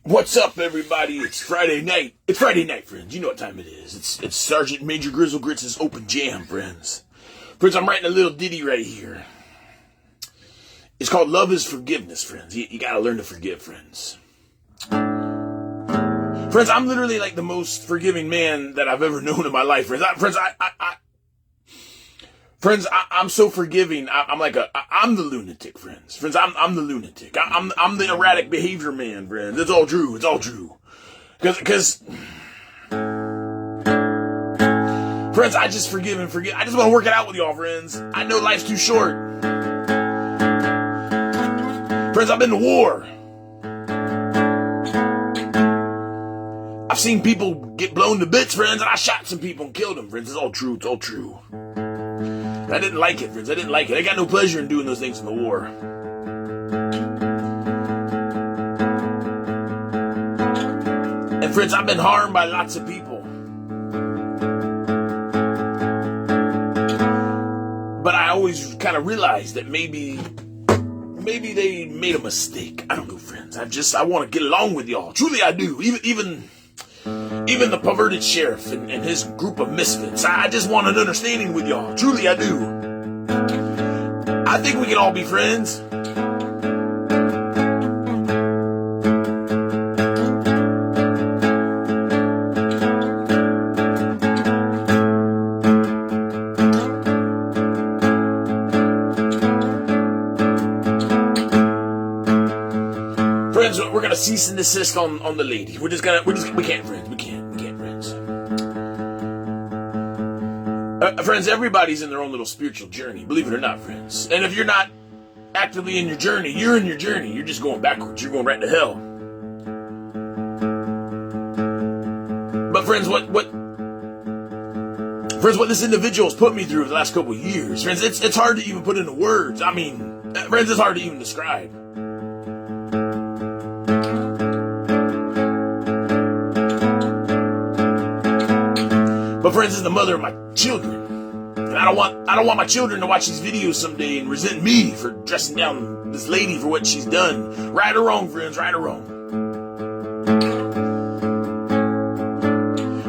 What's up, everybody? It's Friday night. It's Friday night, friends. You know what time it is. It's Sergeant Major Grizzle Grits' open jam, friends. Friends, I'm writing a little ditty right here. It's called Love is Forgiveness, friends. You gotta learn to forgive, friends. Friends, I'm literally like the most forgiving man that I've ever known in my life, friends. I'm so forgiving. I'm the lunatic, friends. Friends, I'm the lunatic. I'm the erratic behavior man, friends. It's all true. It's all true. Cause, friends, I just forgive and forget. I just want to work it out with y'all, friends. I know life's too short. Friends, I've been to war. I've seen people get blown to bits, friends, and I shot some people and killed them, friends. It's all true. It's all true. I didn't like it, friends. I didn't like it. I got no pleasure in doing those things in the war. And friends, I've been harmed by lots of people. But I always kind of realized that maybe they made a mistake. I don't know, friends. I want to get along with y'all. Truly, I do. Even the perverted sheriff and his group of misfits. I just want an understanding with y'all. Truly, I do. I think we can all be friends. Friends, we're gonna cease and desist on the lady. We can't, friends. We can't, friends. Friends, everybody's in their own little spiritual journey, believe it or not, friends. And if you're not actively in your journey, you're in your journey. You're just going backwards. You're going right to hell. But friends, what this individual's put me through the last couple of years, friends, it's hard to even put into words. I mean, friends, it's hard to even describe. But friends, is the mother of my children. And I don't want my children to watch these videos someday and resent me for dressing down this lady for what she's done. Right or wrong, friends, right or wrong.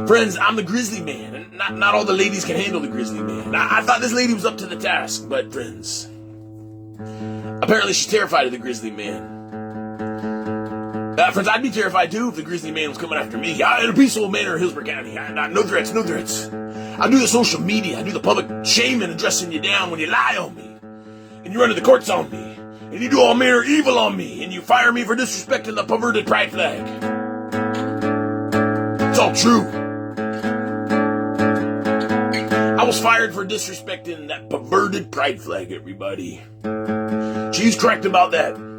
Friends, I'm the Grizzly man, and not all the ladies can handle the Grizzly man. I thought this lady was up to the task, but friends, apparently she's terrified of the Grizzly man. Friends, I'd be terrified too if the Grizzly man was coming after me. In a peaceful manner in Hillsborough County. No threats, no threats. I do the social media. I do the public shaming and dressing you down when you lie on me. And you run to the courts on me. And you do all manner of evil on me. And you fire me for disrespecting the perverted pride flag. It's all true. I was fired for disrespecting that perverted pride flag, everybody. She's correct about that.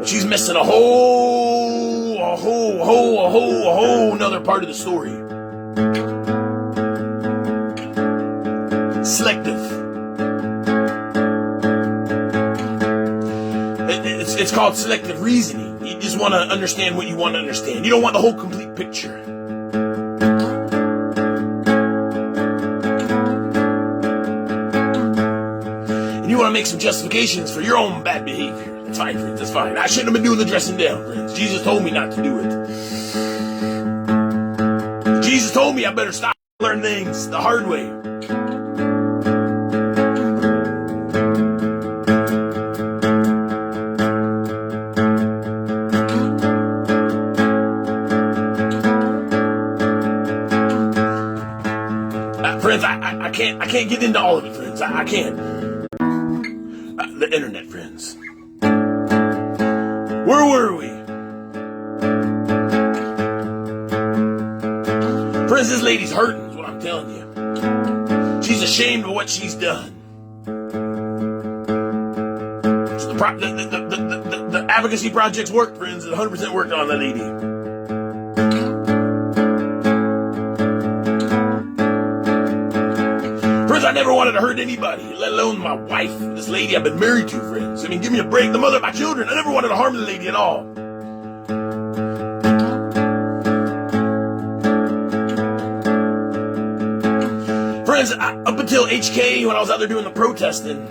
She's missing a whole another part of the story. Selective. It's called selective reasoning. You just want to understand what you want to understand. You don't want the whole complete picture. And you want to make some justifications for your own bad behavior. That's fine, friends, that's fine. I shouldn't have been doing the dressing down, friends. Jesus told me not to do it. Jesus told me I better stop and learn things the hard way. Friends, I can't get into all of it, friends. I can't. The internet, friends. Where were we? Friends, this lady's hurting, is what I'm telling you. She's ashamed of what she's done. So the advocacy project's worked, friends. It 100% worked on the lady. Friends, I never wanted to hurt anybody, let alone my wife, this lady I've been married to, friends. I mean, give me a break. The mother of my children. I never wanted to harm the lady at all. Friends, up until HK, when I was out there doing the protesting,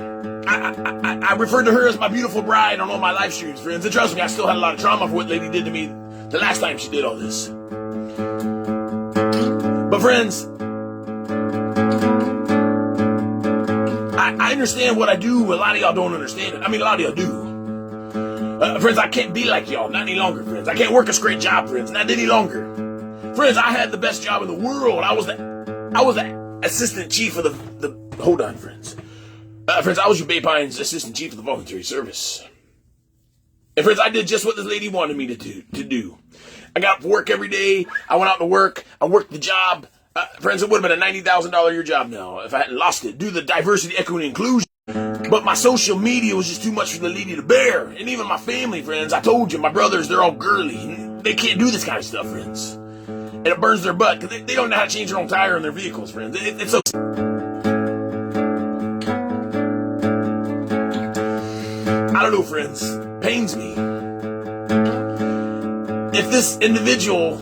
I referred to her as my beautiful bride on all my live streams, friends. And trust me, I still had a lot of trauma for what lady did to me the last time she did all this. But friends, I understand what I do. A lot of y'all don't understand it. I mean, a lot of y'all do. Friends, I can't be like y'all, not any longer, friends. I can't work a straight job, friends, not any longer. Friends, I had the best job in the world. I was the assistant chief of the hold on, friends. Friends, I was your Bay Pines assistant chief of the voluntary service. And friends, I did just what this lady wanted me to do. I got up to work every day. I went out to work. I worked the job. Friends, it would have been a $90,000 a year job now if I hadn't lost it due to the diversity, equity, and inclusion. But my social media was just too much for the lady to bear. And even my family, friends, I told you, my brothers, they're all girly. They can't do this kind of stuff, friends. And it burns their butt because they don't know how to change their own tire in their vehicles, friends. It's so... I don't know, friends. Pains me. If this individual...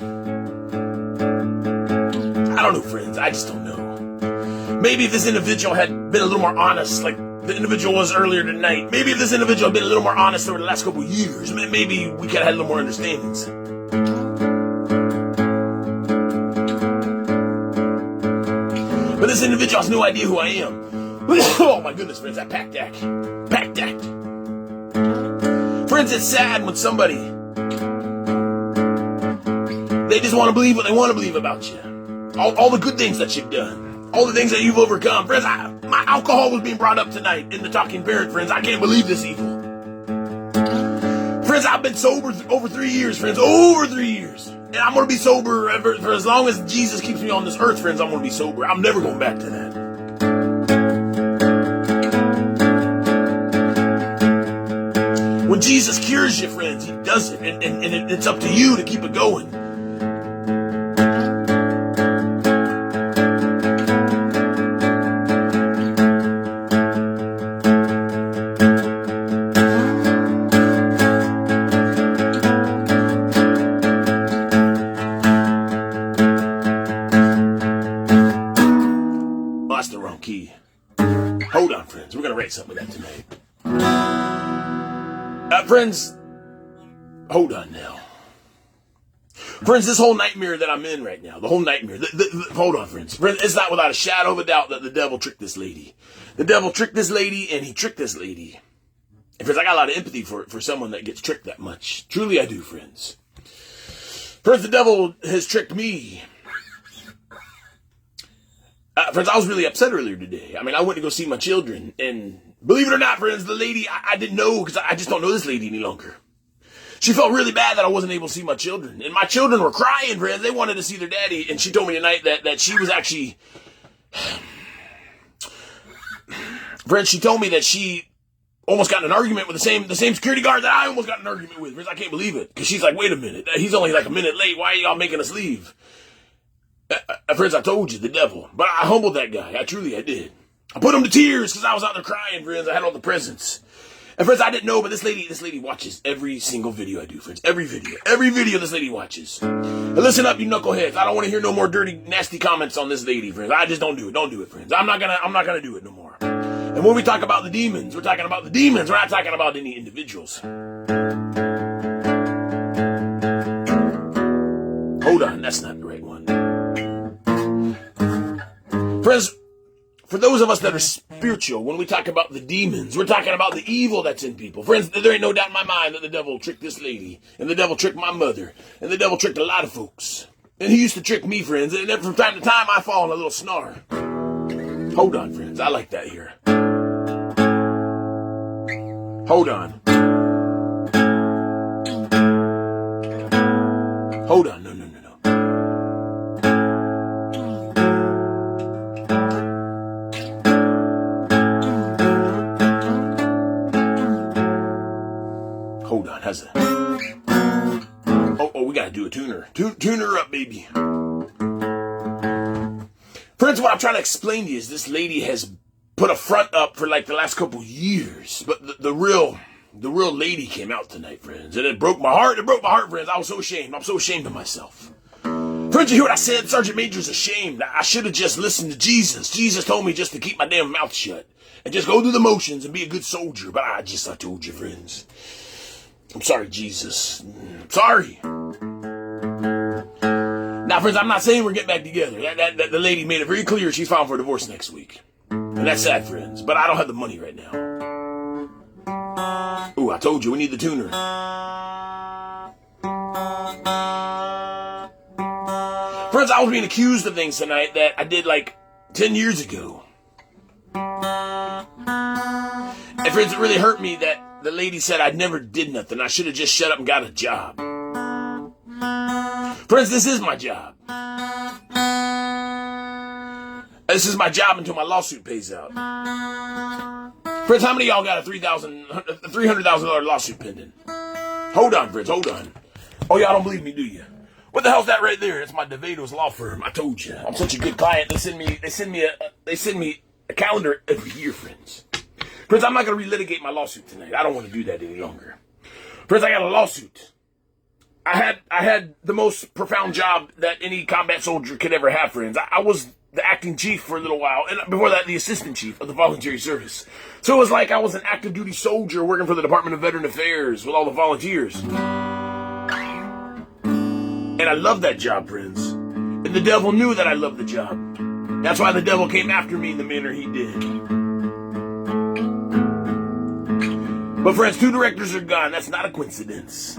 I don't know, friends. I just don't know. Maybe if this individual had been a little more honest, like the individual was earlier tonight. Maybe if this individual had been a little more honest over the last couple of years, maybe we could have had a little more understandings. But this individual has no idea who I am. Oh my goodness, friends, that packed act. Packed act. Friends, it's sad when somebody, they just want to believe what they want to believe about you. All the good things that you've done. All the things that you've overcome. Friends, my alcohol was being brought up tonight in the Talking Parent, friends. I can't believe this evil. Friends, I've been sober over 3 years, friends. Over 3 years. And I'm going to be sober for as long as Jesus keeps me on this earth, friends. I'm going to be sober. I'm never going back to that. When Jesus cures you, friends, he does it. And it's up to you to keep it going. That's the wrong key. Hold on, friends. We're going to write something with that tonight. Friends, hold on now. Friends, this whole nightmare that I'm in right now, the whole nightmare, hold on, friends. Friends, it's not without a shadow of a doubt that the devil tricked this lady. The devil tricked this lady, and he tricked this lady. And friends, I got a lot of empathy for someone that gets tricked that much. Truly I do, friends. Friends, the devil has tricked me. Friends, I was really upset earlier today. I mean, I went to go see my children, and believe it or not, friends, the lady, I didn't know, because I just don't know this lady any longer. She felt really bad that I wasn't able to see my children, and my children were crying, friends. They wanted to see their daddy, and she told me tonight that she was actually... Friends, she told me that she almost got in an argument with the same security guard that I almost got in an argument with. Friends, I can't believe it, because she's like, wait a minute, he's only like a minute late. Why are y'all making us leave? Friends, I told you, the devil. But I humbled that guy. I did. I put him to tears because I was out there crying, friends. I had all the presents. And friends, I didn't know, but this lady watches every single video I do, friends. Every video this lady watches. And listen up, you knuckleheads. I don't want to hear no more dirty, nasty comments on this lady, friends. I just don't do it. Don't do it, friends. I'm not gonna do it no more. And when we talk about the demons, we're talking about the demons. We're not talking about any individuals. Hold on, that's not the right one. Friends, for those of us that are spiritual, when we talk about the demons, we're talking about the evil that's in people. Friends, there ain't no doubt in my mind that the devil tricked this lady, and the devil tricked my mother, and the devil tricked a lot of folks. And he used to trick me, friends, and then from time to time I fall in a little snarl. Hold on, friends, I like that here. Hold on. Hold on, no. Hold on, how's that? Oh, we gotta do a tuner. Tune her up, baby. Friends, what I'm trying to explain to you is this lady has put a front up for like the last couple years, but the real lady came out tonight, friends, and it broke my heart. It broke my heart, friends. I was so ashamed. I'm so ashamed of myself. Friends, you hear what I said? Sergeant Major's ashamed. I should have just listened to Jesus. Jesus told me just to keep my damn mouth shut and just go through the motions and be a good soldier. But I told you, friends. I'm sorry, Jesus. I'm sorry. Now, friends, I'm not saying we're getting back together. The lady made it very clear she's filing for divorce next week. And that's sad, friends. But I don't have the money right now. Ooh, I told you, we need the tuner. Friends, I was being accused of things tonight that I did like 10 years ago. And friends, it really hurt me that the lady said I never did nothing. I should have just shut up and got a job. Friends, this is my job. This is my job until my lawsuit pays out. Friends, how many of y'all got a $300,000 lawsuit pending? Hold on, friends, hold on. Oh, y'all don't believe me, do you? What the hell's that right there? It's my DeVito's law firm. I told you, I'm such a good client. They send me a calendar every year, friends. Friends, I'm not gonna relitigate my lawsuit tonight. I don't want to do that any longer. Friends, I got a lawsuit. I had the most profound job that any combat soldier could ever have, friends. I was the acting chief for a little while, and before that, the assistant chief of the voluntary service. So it was like I was an active duty soldier working for the Department of Veteran Affairs with all the volunteers. And I loved that job, friends. And the devil knew that I loved the job. That's why the devil came after me in the manner he did. But friends, 2 directors are gone. That's not a coincidence.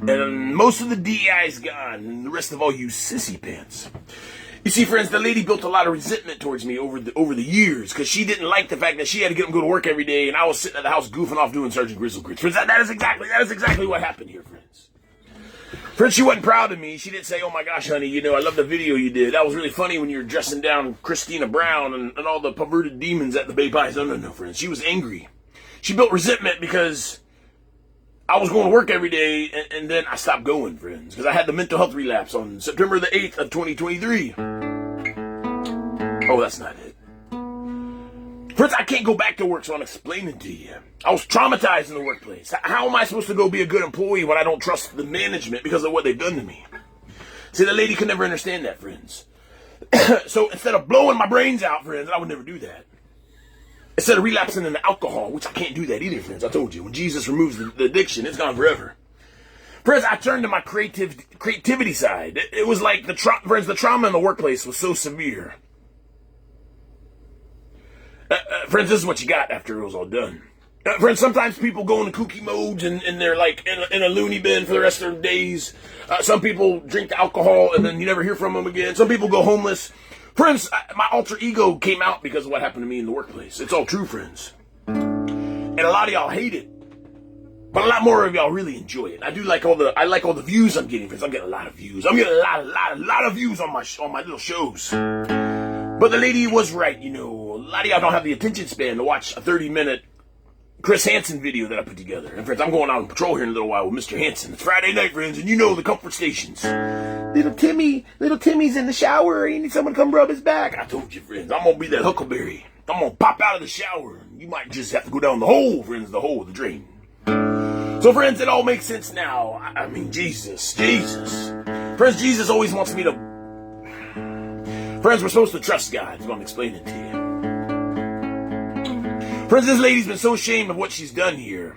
And most of the DEI is gone, and the rest of all you sissy pants. You see, friends, the lady built a lot of resentment towards me over the years, because she didn't like the fact that she had to get up and go to work every day, and I was sitting at the house goofing off doing Sergeant Grizzly grits. Friends, that is exactly what happened here, friends. Friends, she wasn't proud of me. She didn't say, "Oh my gosh, honey, I love the video you did. That was really funny when you were dressing down Christina Brown and all the perverted demons at the Bay Pies." No, friends. She was angry. She built resentment because I was going to work every day, and then I stopped going, friends, because I had the mental health relapse on September the 8th of 2023. Oh, that's not it. Friends, I can't go back to work, so I'm explaining to you. I was traumatized in the workplace. How am I supposed to go be a good employee when I don't trust the management because of what they've done to me? See, the lady could never understand that, friends. So instead of blowing my brains out, friends, I would never do that. Instead of relapsing into alcohol, which I can't do that either, friends. I told you, when Jesus removes the addiction, it's gone forever. Friends, I turned to my creativity side. It was like the trauma in the workplace was so severe. Friends, this is what you got after it was all done. Friends, sometimes people go into kooky modes and they're like in a loony bin for the rest of their days. Some people drink alcohol and then you never hear from them again. Some people go homeless. Friends, my alter ego came out because of what happened to me in the workplace. It's all true, friends. And a lot of y'all hate it. But a lot more of y'all really enjoy it. I like all the views I'm getting, friends. I'm getting a lot of views. I'm getting a lot of views on my little shows. But the lady was right, a lot of y'all don't have the attention span to watch a 30-minute Chris Hansen video that I put together. And friends, I'm going out on patrol here in a little while with Mr. Hansen. It's Friday night, friends, and the comfort stations. Little Timmy's in the shower. He needs someone to come rub his back. I told you, friends, I'm going to be that huckleberry. I'm going to pop out of the shower. You might just have to go down the hole, friends, the drain. So, friends, it all makes sense now. I mean, Jesus. Friends, Jesus always wants me to... Friends, we're supposed to trust God, is what I'm explaining to you. Friends, this lady's been so ashamed of what she's done here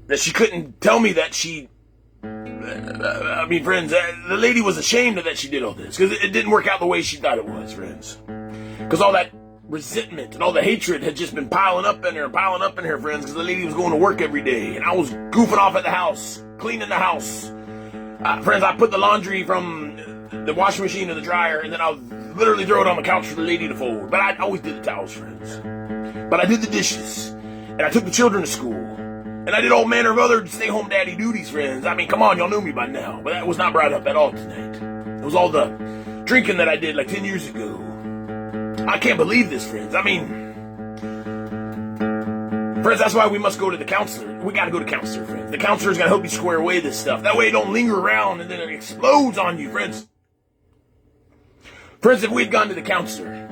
that she couldn't tell me that she... friends, the lady was ashamed that she did all this because it didn't work out the way she thought it was, friends. Because all that resentment and all the hatred had just been piling up in her, friends, because the lady was going to work every day and I was goofing off at the house, cleaning the house. Friends, I put the laundry from the washing machine to the dryer and then I'll literally throw it on the couch for the lady to fold. But I always did the towels, friends. But I did the dishes and I took the children to school. And I did all manner of other stay-home daddy duties, friends. I mean, come on, y'all knew me by now. But that was not brought up at all tonight. It was all the drinking that I did like 10 years ago. I can't believe this, friends. Friends, that's why we must go to the counselor. We gotta go to counselor, friends. The counselor's gotta help you square away this stuff. That way it don't linger around and then it explodes on you, friends. Friends, if we had gone to the counselor,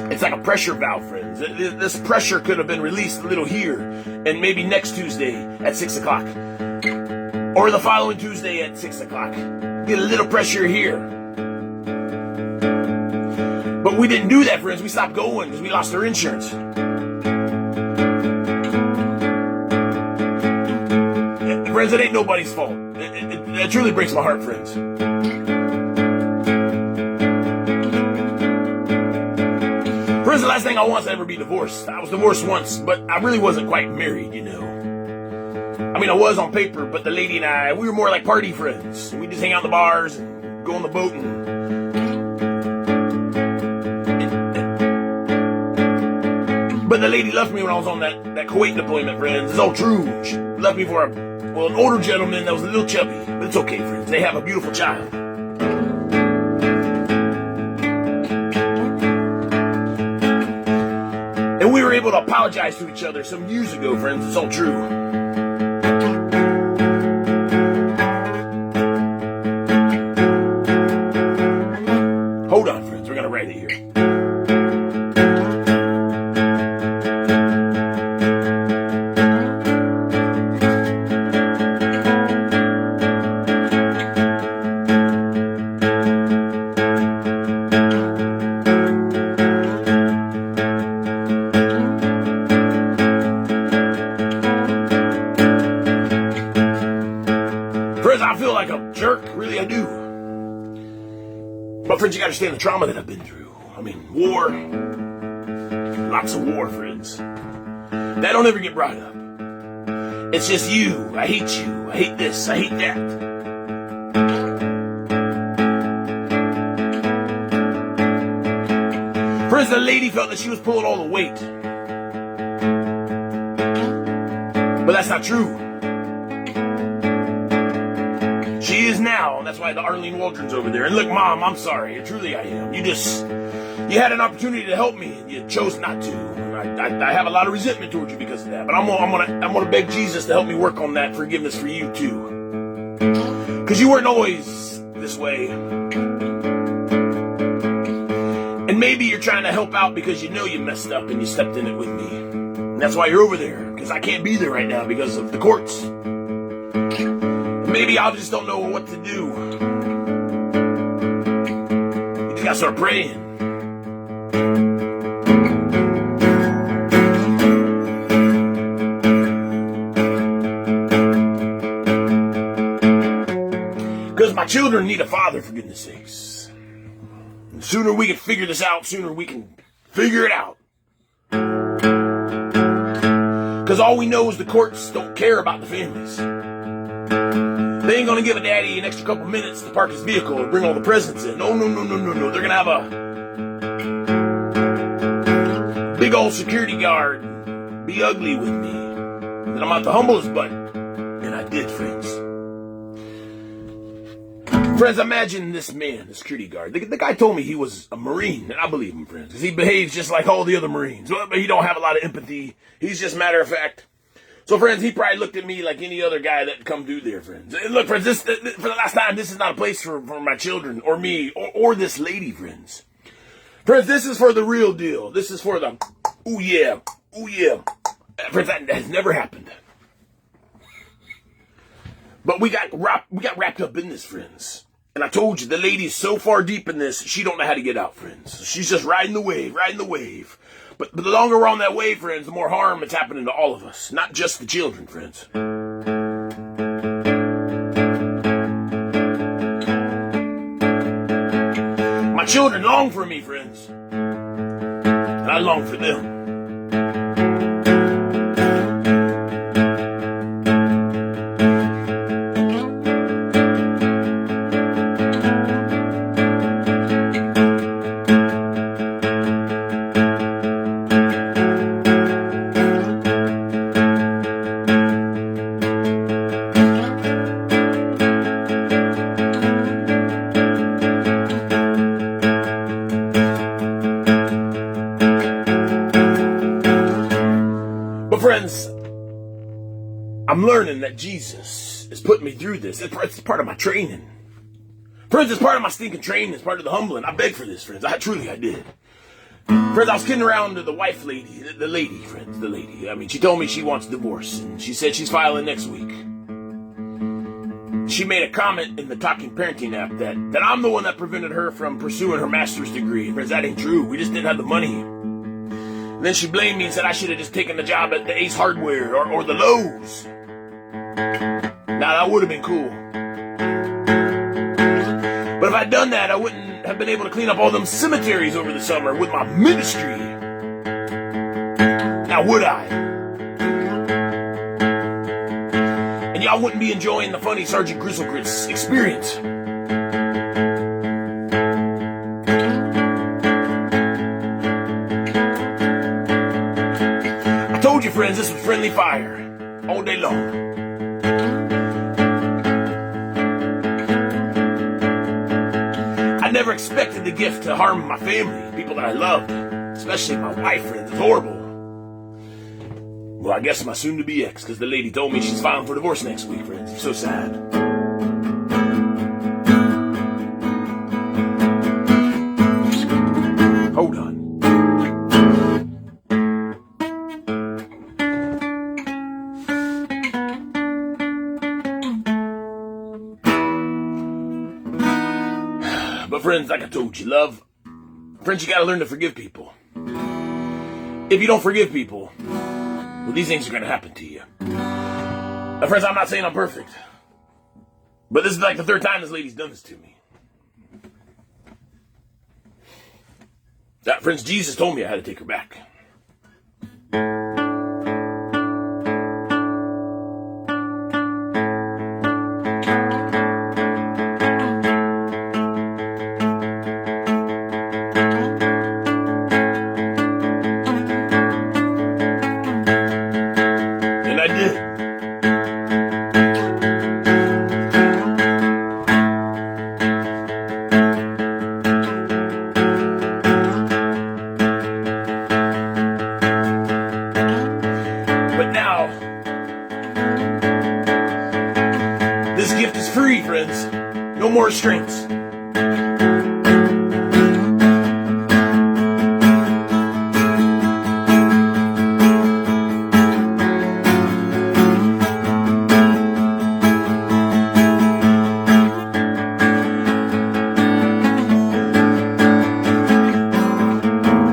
it's like a pressure valve, friends. This pressure could have been released a little here, and maybe next Tuesday at 6 o'clock. Or the following Tuesday at 6 o'clock. Get a little pressure here. But we didn't do that, friends. We stopped going because we lost our insurance. Friends, it ain't nobody's fault. It truly breaks my heart, friends. Friends, the last thing I want is to ever be divorced. I was divorced once, but I really wasn't quite married, you know. I mean, I was on paper, but the lady and I, we were more like party friends. We just hang out in the bars and go on the boat But the lady left me when I was on that Kuwait deployment, friends. It's all true. She left me for an older gentleman that was a little chubby. But it's okay, friends. They have a beautiful child. And we were able to apologize to each other some years ago, friends. It's all true. Hold on, friends. We're going to write it here. Friends, I feel like a jerk. Really, I do. But friends, you gotta understand the trauma that I've been through. I mean, war. Lots of war, friends. That don't ever get brought up. It's just you. I hate you. I hate this. I hate that. Friends, the lady felt that she was pulling all the weight. But that's not true. She is now, and that's why the Arlene Waldron's over there. And look, Mom, I'm sorry. Truly I am. You had an opportunity to help me, and you chose not to. And I have a lot of resentment towards you because of that. But I'm gonna beg Jesus to help me work on that forgiveness for you too. Because you weren't always this way. And maybe you're trying to help out because you know you messed up and you stepped in it with me. And that's why you're over there. Because I can't be there right now because of the courts. Maybe I just don't know what to do. You just gotta start praying. Because my children need a father, for goodness sakes. The sooner we can figure this out, sooner we can figure it out. Because all we know is the courts don't care about the families. They ain't gonna give a daddy an extra couple minutes to park his vehicle and bring all the presents in. No. They're gonna have a big old security guard be ugly with me. That I'm not the humblest, but... And I did, friends. Friends, imagine this man, the security guard. The guy told me he was a Marine, and I believe him, friends. Because he behaves just like all the other Marines. But he don't have a lot of empathy. He's just matter of fact. So, friends, he probably looked at me like any other guy that come through there, friends. And look, friends, this, for the last time, this is not a place for my children or me or this lady, friends. Friends, this is for the real deal. This is for the, ooh yeah. Friends, that has never happened. But we got wrapped up in this, friends. And I told you, the lady's so far deep in this, she don't know how to get out, friends. She's just riding the wave. But the longer we're on that wave, friends, the more harm that's happening to all of us. Not just the children, friends. My children long for me, friends. And I long for them. Friends, I'm learning that Jesus is putting me through this. It's part of my training. Friends, it's part of my stinking training. It's part of the humbling. I begged for this, friends. I did. Friends, I was kidding around to the wife lady, the lady, friends, the lady. I mean, she told me she wants a divorce, and she said she's filing next week. She made a comment in the Talking Parenting app that I'm the one that prevented her from pursuing her master's degree. Friends, that ain't true. We just didn't have the money. And then she blamed me and said I should have just taken the job at the Ace Hardware or the Lowe's. Now, that would have been cool. But if I'd done that, I wouldn't have been able to clean up all them cemeteries over the summer with my ministry. Now would I? And y'all wouldn't be enjoying the funny Sergeant Grizzly experience. I told you, friends, this was friendly fire all day long. I never expected the gift to harm my family, people that I loved, especially my wife, friends. It's horrible. Well, I guess my soon-to-be ex, because the lady told me she's filing for divorce next week, friends. I'm so sad. Hold on. But friends, like I told you, love, friends, you gotta learn to forgive people. If you don't forgive people, well, these things are gonna happen to you. Now, friends, I'm not saying I'm perfect, but this is like the third time this lady's done this to me. Friends, Jesus told me I had to take her back. And I did. But now, this gift is free, friends. No more restraints.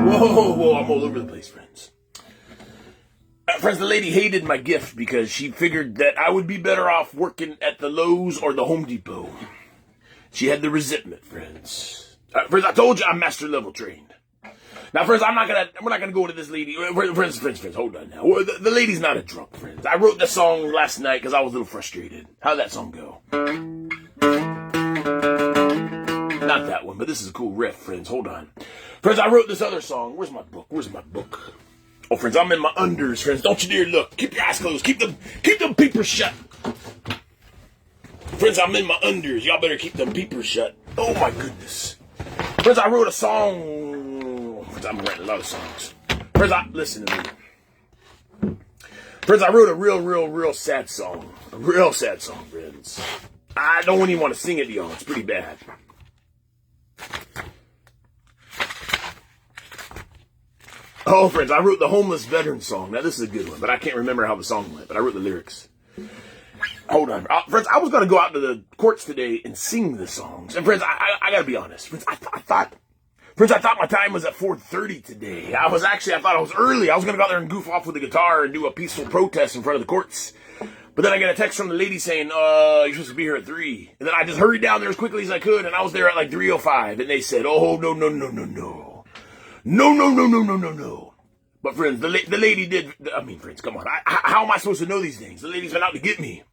Whoa, I'm all over the place, friends. Friends, the lady hated my gift because she figured that I would be better off working at the Lowe's or the Home Depot. She had the resentment, friends. Friends, I told you I'm master level trained. Now, friends, we're not gonna go into this lady. Friends, hold on now. The lady's not a drunk, friends. I wrote the song last night because I was a little frustrated. How'd that song go? Not that one, but this is a cool riff, friends. Hold on. Friends, I wrote this other song. Where's my book? Oh, friends, I'm in my unders, friends. Don't you dare look. Keep your eyes closed. Keep them peepers shut. Friends, I'm in my unders. Y'all better keep them peepers shut. Oh, my goodness. Friends, I wrote a song. Friends, I'm writing a lot of songs. Friends, listen to me. Friends, I wrote a real sad song. A real sad song, friends. I don't even want to sing it to y'all. It's pretty bad. Oh, friends, I wrote the homeless veteran song. Now, this is a good one, but I can't remember how the song went, but I wrote the lyrics. Hold on. Friends, I was going to go out to the courts today and sing the songs. And, friends, I got to be honest. Friends, I thought my time was at 4:30 today. I thought I was early. I was going to go out there and goof off with the guitar and do a peaceful protest in front of the courts. But then I get a text from the lady saying, you're supposed to be here at 3. And then I just hurried down there as quickly as I could, and I was there at like 3:05. And they said, oh, no. No. But friends, the lady did, friends, come on. How am I supposed to know these things? The lady's been out to get me.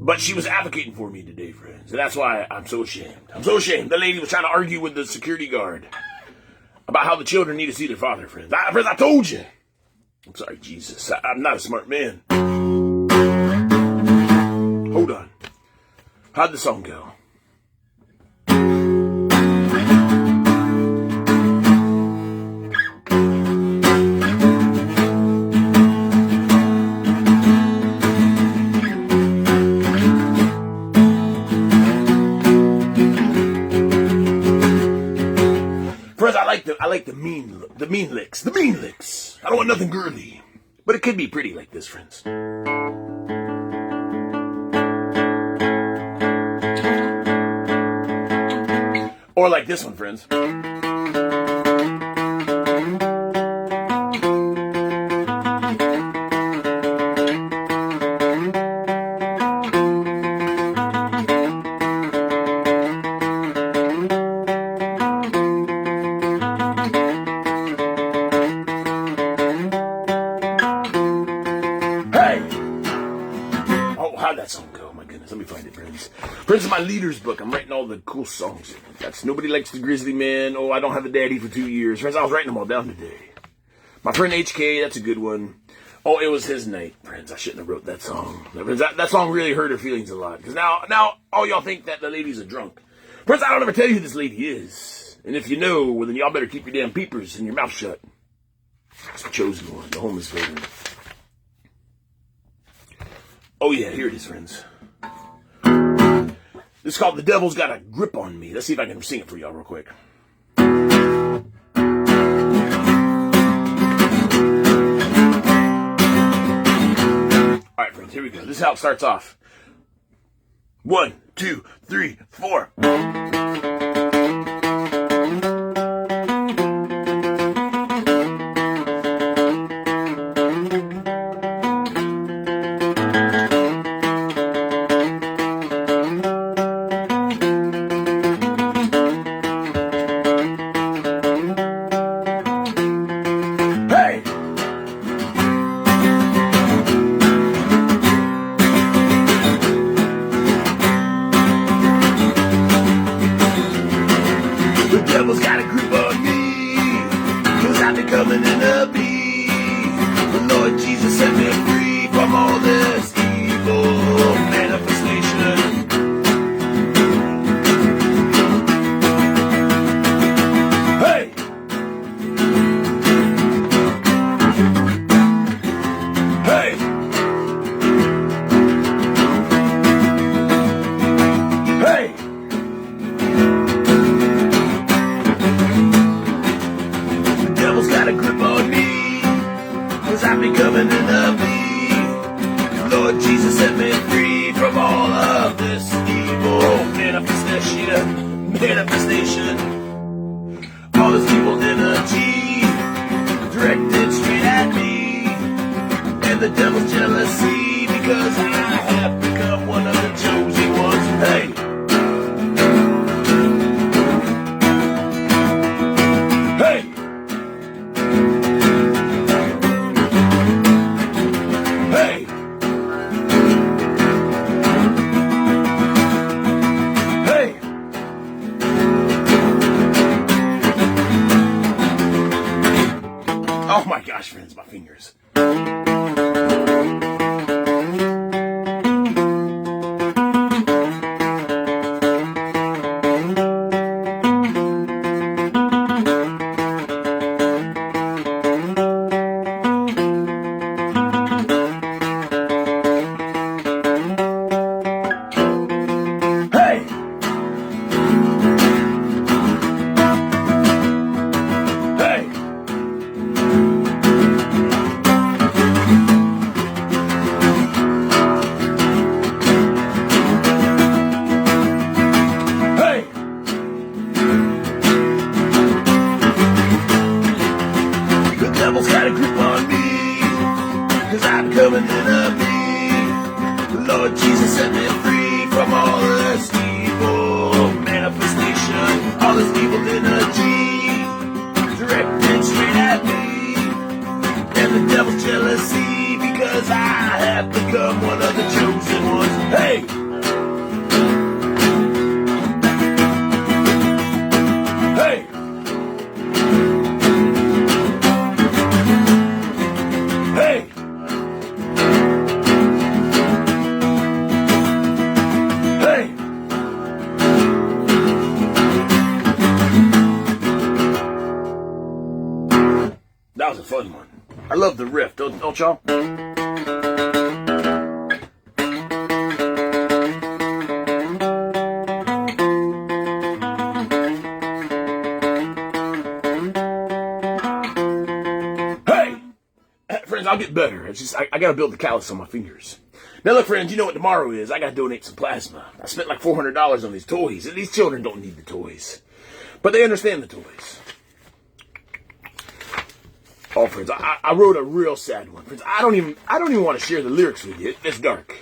But she was advocating for me today, friends. And that's why I'm so ashamed. I'm so ashamed. The lady was trying to argue with the security guard about how the children need to see their father, friends. Friends, I told you. I'm sorry, Jesus. I'm not a smart man. Hold on. How'd the song go? Friends, I like the mean licks. The mean licks. I don't want nothing girly. But it could be pretty like this, friends. Or like this one, friends. that song go? My goodness, let me find it, friends. Friends, in my leader's book, I'm writing all the cool songs in it. That's Nobody Likes the Grizzly Man. Oh, I Don't Have a Daddy for 2 years. Friends, I was writing them all down today. My friend HK, that's a good one. Oh, it was his night, friends. I shouldn't have wrote that song. Friends, that song really hurt her feelings a lot. Because now all y'all think that the lady's a drunk. Friends, I don't ever tell you who this lady is. And if you know, well, then y'all better keep your damn peepers and your mouth shut. It's the chosen one, the homeless lady. Oh, yeah, here it is, friends. This is called The Devil's Got a Grip on Me. Let's see if I can sing it for y'all real quick. All right, friends, here we go. This is how it starts off. 1, 2, 3, 4. Devil's got a grip on me, 'cause I've been coming in a beat. The Lord Jesus set me free from all this evil manifestation. Hey! Hey! Hey! Got a grip on me, 'cause I've been coming in a beat. Lord Jesus set me free from all of this evil manifestation. All this evil energy directed straight at me, and the devil's jealousy, because I have become one of the chosen ones. Hey! Hey! Oh my gosh, friends, my fingers. Hey! Hey! Devil's got a grip on me, 'cause I'm coming in a beat. The Lord Jesus set me free from all this evil manifestation, all this evil energy directed straight at me, and the devil's jealousy, because I have become one of the chosen ones. Hey! Hey! Hey! Hey! That was a fun one. I love the riff, don't y'all? Friends, I'll get better. It's just, I gotta build the callus on my fingers. Now look, friends, you know what tomorrow is. I gotta donate some plasma. I spent like $400 on these toys, and these children don't need the toys. But they understand the toys. Oh, friends, I wrote a real sad one. Friends, I don't even want to share the lyrics with you. It's dark.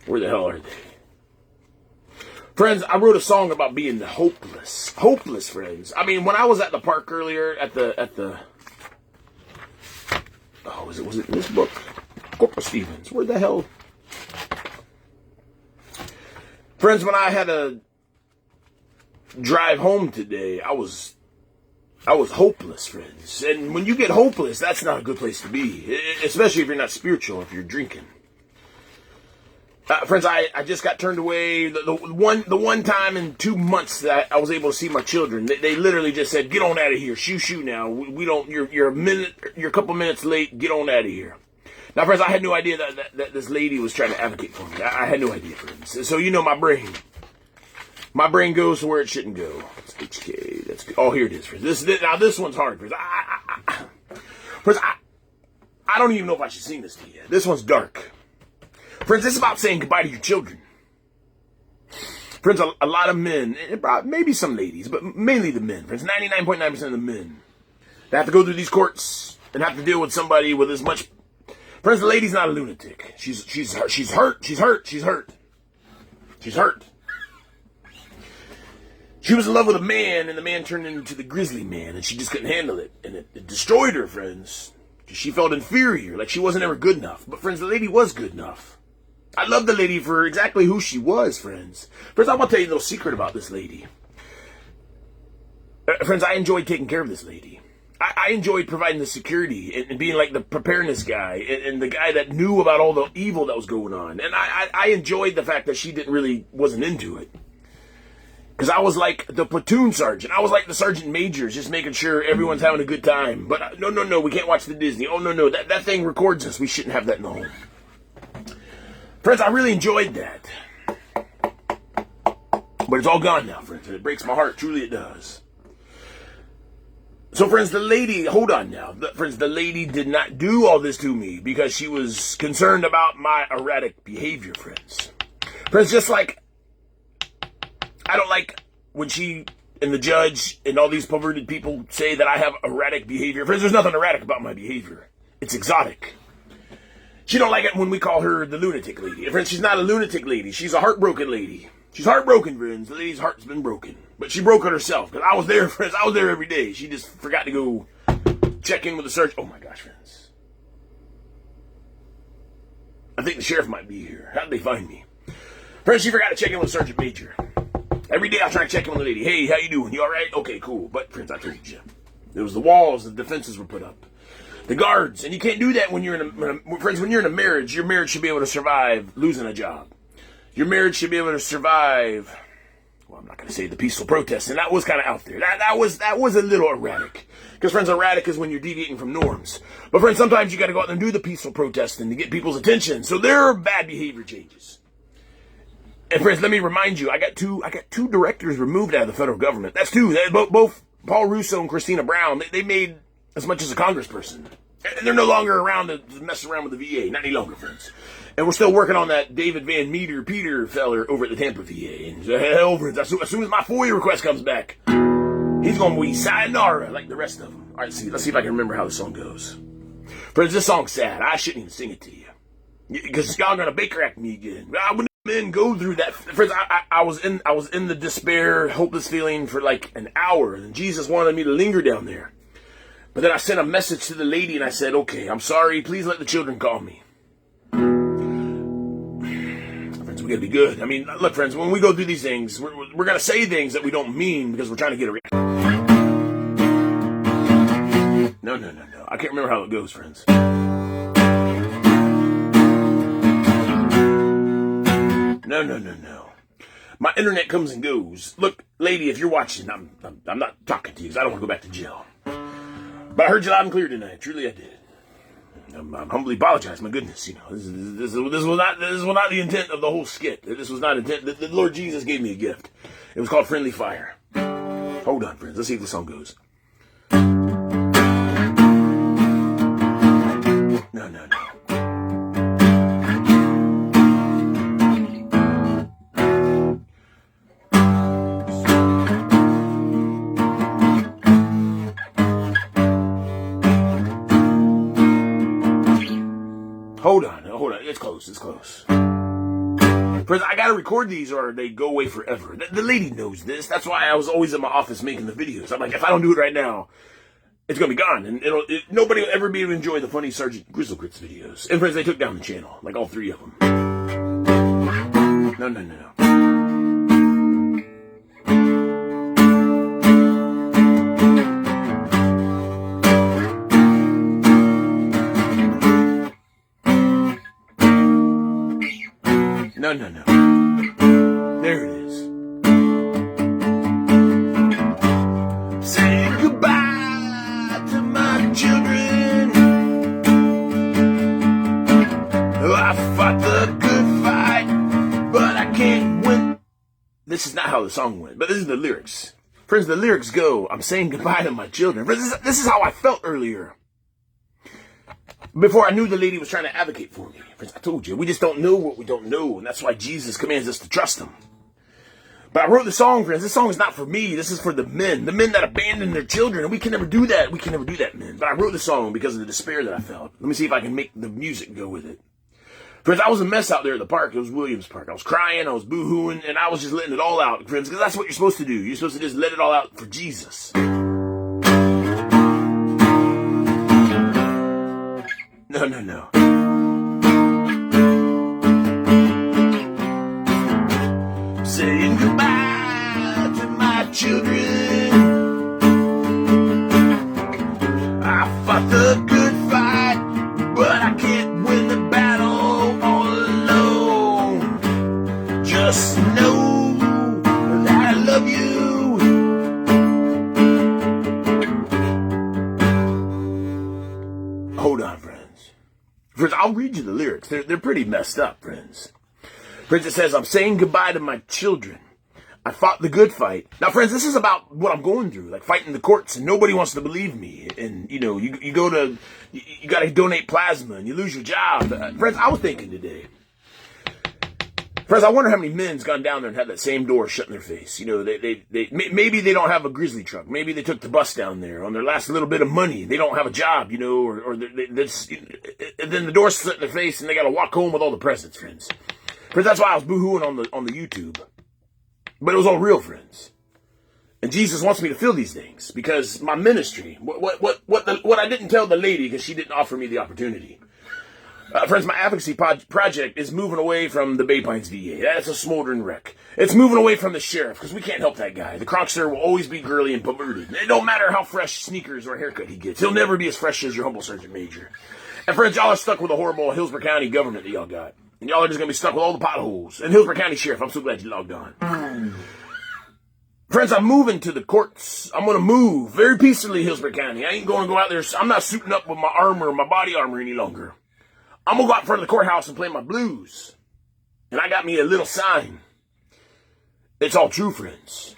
Where the hell are they? Friends, I wrote a song about being hopeless. Hopeless, friends. I mean, when I was at the park earlier, was it in this book? Corporal Stevens. Where the hell? Friends, when I had to drive home today, I was hopeless, friends. And when you get hopeless, that's not a good place to be, especially if you're not spiritual, if you're drinking. Friends, I just got turned away the one time in 2 months that I was able to see my children. They literally just said, "Get on out of here, shoo now. We don't. You're a couple minutes late. Get on out of here." Now, friends, I had no idea that this lady was trying to advocate for me. I had no idea, friends. So my brain goes to where it shouldn't go. It's HK. That's good. Oh, here it is, friends. This one's hard, friends. Friends, I don't even know if I should sing this to you. This one's dark. Friends, it's about saying goodbye to your children. Friends, a lot of men, maybe some ladies, but mainly the men, friends, 99.9% of the men, they have to go through these courts and have to deal with somebody with as much. Friends, the lady's not a lunatic. She's hurt. She's hurt. She was in love with a man, and the man turned into the Grizzly man, and she just couldn't handle it. And it destroyed her, friends. She felt inferior, like she wasn't ever good enough. But, friends, the lady was good enough. I love the lady for exactly who she was, friends. Friends, I want to tell you a little secret about this lady. Friends, I enjoyed taking care of this lady. I enjoyed providing the security and being like the preparedness guy and the guy that knew about all the evil that was going on. And I enjoyed the fact that she wasn't into it. Because I was like the platoon sergeant. I was like the sergeant major, just making sure everyone's having a good time. But no, we can't watch the Disney. Oh, no, that thing records us. We shouldn't have that in the home. Friends, I really enjoyed that. But it's all gone now, friends. And it breaks my heart. Truly it does. So, friends, the lady, hold on now. Friends, the lady did not do all this to me because she was concerned about my erratic behavior, friends. Friends, just like I don't like when she and the judge and all these perverted people say that I have erratic behavior. Friends, there's nothing erratic about my behavior. It's exotic. She don't like it when we call her the lunatic lady. Friends, she's not a lunatic lady. She's a heartbroken lady. She's heartbroken, friends. The lady's heart's been broken. But she broke it herself. Because I was there, friends. I was there every day. She just forgot to go check in with the search. Oh, my gosh, friends. I think the sheriff might be here. How did they find me? Friends, she forgot to check in with the sergeant major. Every day I try to check in with the lady. Hey, how you doing? You all right? Okay, cool. But, friends, I told you. There was the walls. The defenses were put up. The guards, and you can't do that when you're friends, when you're in a marriage. Your marriage should be able to survive losing a job. Your marriage should be able to survive, well, I'm not going to say the peaceful protest, and that was kind of out there. That was a little erratic. Because, friends, erratic is when you're deviating from norms. But, friends, sometimes you got to go out there and do the peaceful protesting to get people's attention. So there are bad behavior changes. And, friends, let me remind you, I got two directors removed out of the federal government. That's two. Both Paul Russo and Christina Brown, they made as much as a congressperson. And they're no longer around to mess around with the VA. Not any longer, friends. And we're still working on that David Van Meter Peter feller over at the Tampa VA. And as soon as my FOIA request comes back, he's going to be sayonara like the rest of them. All right, let's see if I can remember how the song goes. Friends, this song's sad. I shouldn't even sing it to you. Because y'all going to Baker Act me again. I wouldn't even go through that. Friends, I was in the despair, hopeless feeling for like an hour. And Jesus wanted me to linger down there. But then I sent a message to the lady and I said, okay, I'm sorry. Please let the children call me. Friends, we got to be good. I mean, look, friends, when we go through these things, we're going to say things that we don't mean because we're trying to get a reaction. No. I can't remember how it goes, friends. No. My internet comes and goes. Look, lady, if you're watching, I'm not talking to you because I don't want to go back to jail. But I heard you loud and clear tonight. Truly, I did. I'm humbly apologize. My goodness, this was not the intent of the whole skit. This was not intent. The Lord Jesus gave me a gift. It was called Friendly Fire. Hold on, friends. Let's see if the song goes. No. Hold on. It's close. Friends, I gotta record these or they go away forever. The lady knows this. That's why I was always in my office making the videos. I'm like, if I don't do it right now, it's gonna be gone. And nobody will ever be able to enjoy the funny Sergeant Grizzly videos. And friends, they took down the channel. Like all three of them. No. No. There it is. Say goodbye to my children. I fought the good fight, but I can't win. This is not how the song went, but this is the lyrics. Friends, the lyrics go, I'm saying goodbye to my children. Friends, this is how I felt earlier. Before I knew the lady was trying to advocate for me. Friends, I told you, we just don't know what we don't know, and that's why Jesus commands us to trust him. But I wrote the song, friends. This song is not for me. This is for the men that abandon their children. And we can never do that. We can never do that, men. But I wrote the song because of the despair that I felt. Let me see if I can make the music go with it. Friends, I was a mess out there at the park. It was Williams Park. I was crying, I was boo-hooing, and I was just letting it all out, friends, because that's what you're supposed to do. You're supposed to just let it all out for Jesus. No. Saying goodbye to my children. I fought the good fight, but I can't win the battle all alone. Just know that I love you. Hold on, friends. Friends, I'll read you the lyrics. They're pretty messed up, friends. Friends, it says, I'm saying goodbye to my children. I fought the good fight. Now, friends, this is about what I'm going through, like fighting the courts, and nobody wants to believe me. And, you know, you got to donate plasma, and you lose your job. Friends, I was thinking today. Friends, I wonder how many men's gone down there and had that same door shut in their face. You know, maybe they don't have a Grizzly truck. Maybe they took the bus down there on their last little bit of money. They don't have a job, you know, or then the door's shut in their face, and they got to walk home with all the presents, friends. Friends, that's why I was boo-hooing on the YouTube. But it was all real, friends. And Jesus wants me to feel these things because my ministry, what I didn't tell the lady because she didn't offer me the opportunity. Friends, my advocacy project is moving away from the Bay Pines VA. That's a smoldering wreck. It's moving away from the sheriff because we can't help that guy. The Cronkster will always be girly and perverted. It don't matter how fresh sneakers or haircut he gets. He'll never be as fresh as your humble sergeant major. And friends, y'all are stuck with the horrible Hillsborough County government that y'all got. And y'all are just going to be stuck with all the potholes. And Hillsborough County Sheriff, I'm so glad you logged on. Friends, I'm moving to the courts. I'm going to move very peacefully, Hillsborough County. I ain't going to go out there. I'm not suiting up with my armor, my body armor any longer. I'm going to go out in front of the courthouse and play my blues. And I got me a little sign. It's all true, friends.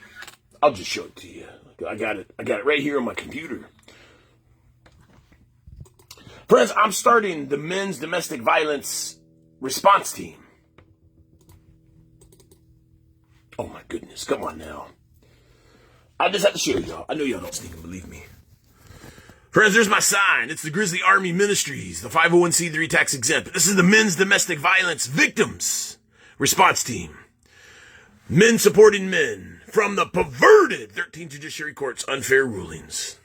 I'll just show it to you. I got it right here on my computer. Friends, I'm starting the men's domestic violence response team. Oh my goodness, come on now. I just have to show y'all. I know y'all don't think and believe me. Friends, there's my sign. It's the Grizzly Army Ministries, the 501c3 tax exempt. This is the men's domestic violence victims response team. Men supporting men from the perverted 13 judiciary court's unfair rulings.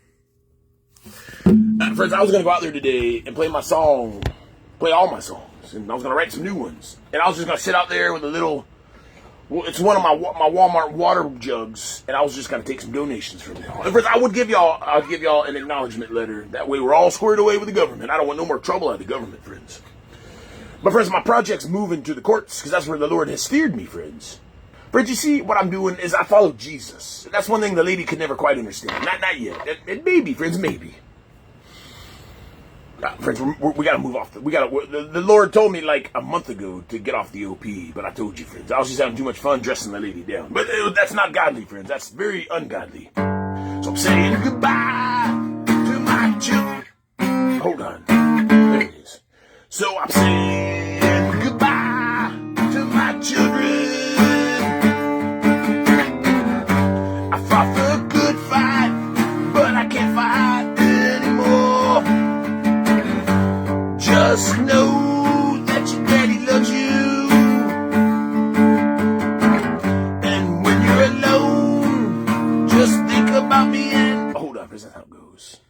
Friends, I was going to go out there today and play all my songs. And I was going to write some new ones. And I was just going to sit out there with it's one of my Walmart water jugs. And I was just going to take some donations from y'all. And friends, I'll give y'all an acknowledgement letter. That way we're all squared away with the government. I don't want no more trouble out of the government, friends. But friends, my project's moving to the courts because that's where the Lord has steered me, friends. Friends, you see, what I'm doing is I follow Jesus. That's one thing the lady could never quite understand. Not yet. It may be, friends, maybe. Friends, we got to move off. The Lord told me like a month ago to get off the OP, but I told you, friends, I was just having too much fun dressing the lady down. But that's not godly, friends. That's very ungodly. So I'm saying goodbye to my children. Hold on. There it is. So I'm saying goodbye to my children. I fought the good fight, but I can't fight anymore. Just know that your daddy loves you. And when you're alone, just think about me and... Hold on, that's how it goes.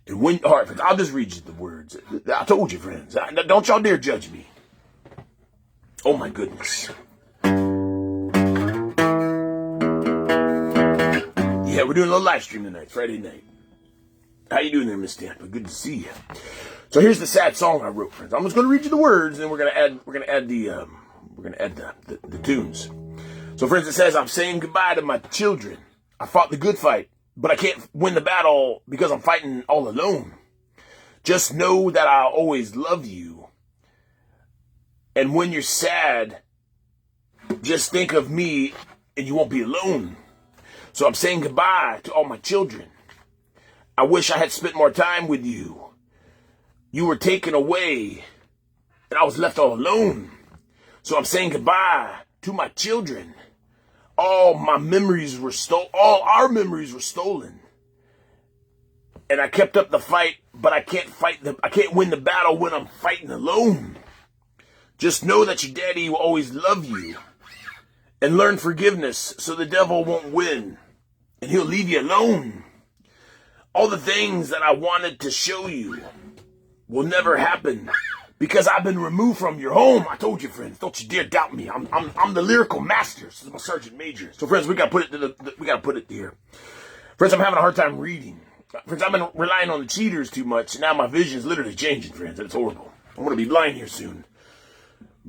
And when... All right, friends, I'll just read you the words. I told you, friends. Don't y'all dare judge me. Oh, my goodness. Yeah, we're doing a little live stream tonight, Friday night. How you doing there, Miss Tampa? Good to see you. So here's the sad song I wrote, friends. I'm just going to read you the words, and then we're gonna add the tunes. So, friends, it says, I'm saying goodbye to my children. I fought the good fight, but I can't win the battle because I'm fighting all alone. Just know that I'll always love you. And when you're sad, just think of me and you won't be alone. So I'm saying goodbye to all my children. I wish I had spent more time with you. You were taken away and I was left all alone. So I'm saying goodbye to my children. All our memories were stolen. And I kept up the fight, but I can't win the battle when I'm fighting alone. Just know that your daddy will always love you. And learn forgiveness so the devil won't win. And he'll leave you alone. All the things that I wanted to show you will never happen because I've been removed from your home. I told you, friends, don't you dare doubt me. I'm the lyrical master. This is my sergeant major. So, friends, we gotta put it here. Friends, I'm having a hard time reading. Friends, I've been relying on the cheaters too much. Now my vision's literally changing, friends, and it's horrible. I'm gonna be blind here soon.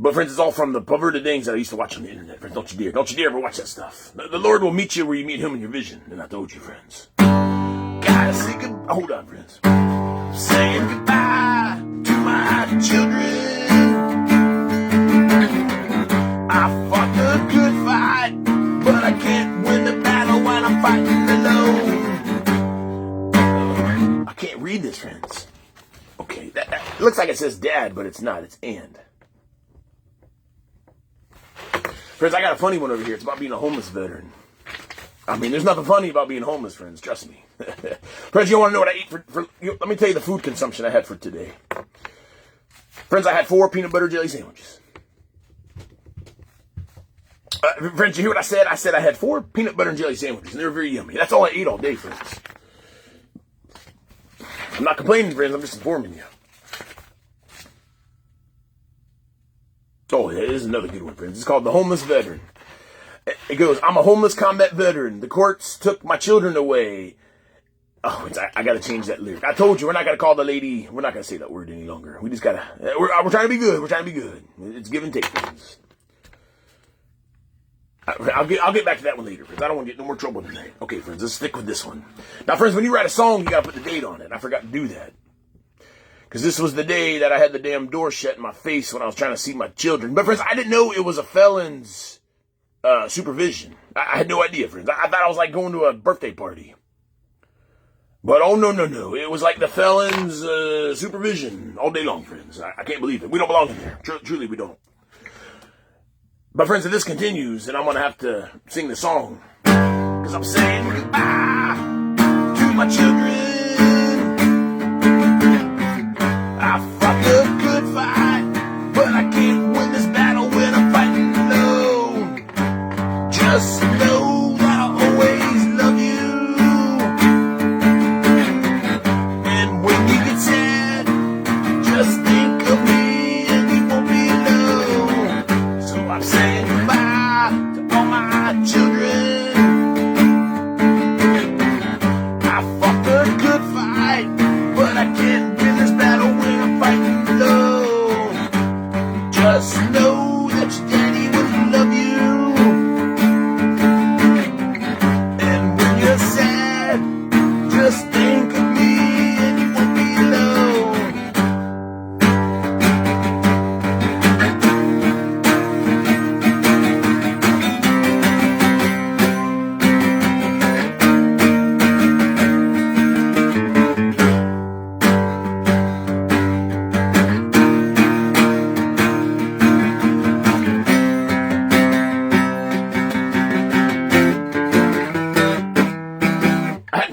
But, friends, it's all from the perverted things that I used to watch on the internet. Friends, don't you dare ever watch that stuff. The Lord will meet you where you meet him in your vision. And I told you, friends. Gotta say goodbye. Hold on, friends. Saying goodbye to my children. I fought the good fight, but I can't win the battle when I'm fighting alone. I can't read this, friends. Okay, that looks like it says dad, but it's not. It's and. Friends, I got a funny one over here. It's about being a homeless veteran. I mean, there's nothing funny about being homeless, friends. Trust me. Friends, you want to know what I eat for let me tell you the food consumption I had for today. Friends, I had 4 peanut butter jelly sandwiches. Friends, you hear what I said? I said I had 4 peanut butter and jelly sandwiches, and they were very yummy. That's all I ate all day, friends. I'm not complaining, friends. I'm just informing you. Oh, yeah, this is another good one, friends. It's called The Homeless Veteran. It goes, I'm a homeless combat veteran. The courts took my children away. Oh, I got to change that lyric. I told you, we're not going to call the lady. We're not going to say that word any longer. We just got to. We're trying to be good. We're trying to be good. It's give and take, friends. I'll get back to that one later, friends. I don't want to get no more trouble tonight. Okay, friends, let's stick with this one. Now, friends, when you write a song, you got to put the date on it. I forgot to do that. Because this was the day that I had the damn door shut in my face when I was trying to see my children. But, friends, I didn't know it was a felon's supervision. I had no idea, friends. I thought I was like going to a birthday party. But, oh, no. It was like the felon's supervision all day long, friends. I can't believe it. We don't belong in there. Truly, we don't. But, friends, if this continues, then I'm going to have to sing the song. Because I'm saying goodbye to my children. I fought the good fight, but I can't win this battle when I'm fighting alone. Just know that I'll always love you. And when you get sad, just think of me and you won't be alone. So I'm saying goodbye to all my children. I fought the good fight, but I can't win this battle when I'm fighting alone. Just know that your daddy will love you. And when you're sad, just think of me and you won't be alone.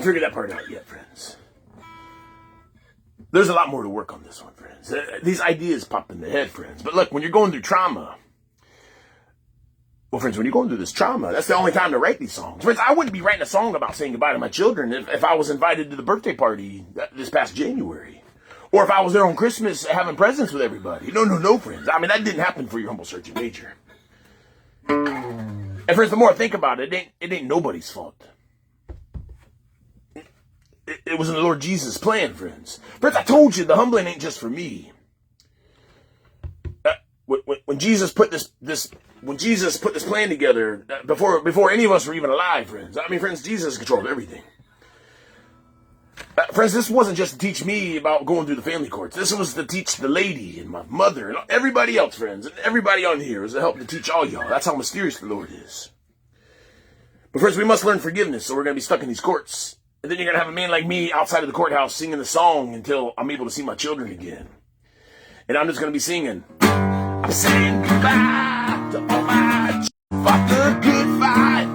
Figured that part out yet, friends. There's a lot more to work on this one, friends. These ideas pop in the head, friends. But look, when you're going through trauma, well, friends, when you're going through this trauma, that's the only time to write these songs. Friends, I wouldn't be writing a song about saying goodbye to my children if I was invited to the birthday party this past January. Or if I was there on Christmas having presents with everybody. No, friends. I mean, that didn't happen for your humble sergeant major. And friends, the more I think about it, it ain't nobody's fault. it was in the Lord Jesus' plan, friends. Friends, I told you the humbling ain't just for me. When Jesus put this plan together, before any of us were even alive, friends. I mean, friends, Jesus is in control of everything. Friends, this wasn't just to teach me about going through the family courts. This was to teach the lady and my mother and everybody else, friends, and everybody on here is to help to teach all y'all. That's how mysterious the Lord is. But friends, we must learn forgiveness, so we're going to be stuck in these courts. And then you're going to have a man like me outside of the courthouse singing the song until I'm able to see my children again. And I'm just going to be singing. I'm saying goodbye to all my fought the good fight,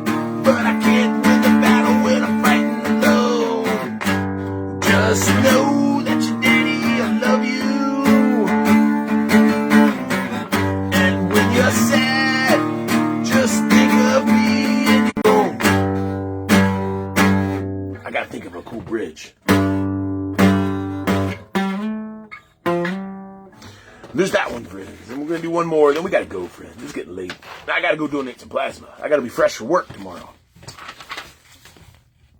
but I can't win the battle when I'm fighting low. Just know that your daddy, I love you. And when you're sad, just think of me and boom. I gotta think of a cool bridge. There's that one, friends. And we're going to do one more. Then we got to go, friends. It's getting late. I got to go donate some plasma. I got to be fresh for work tomorrow.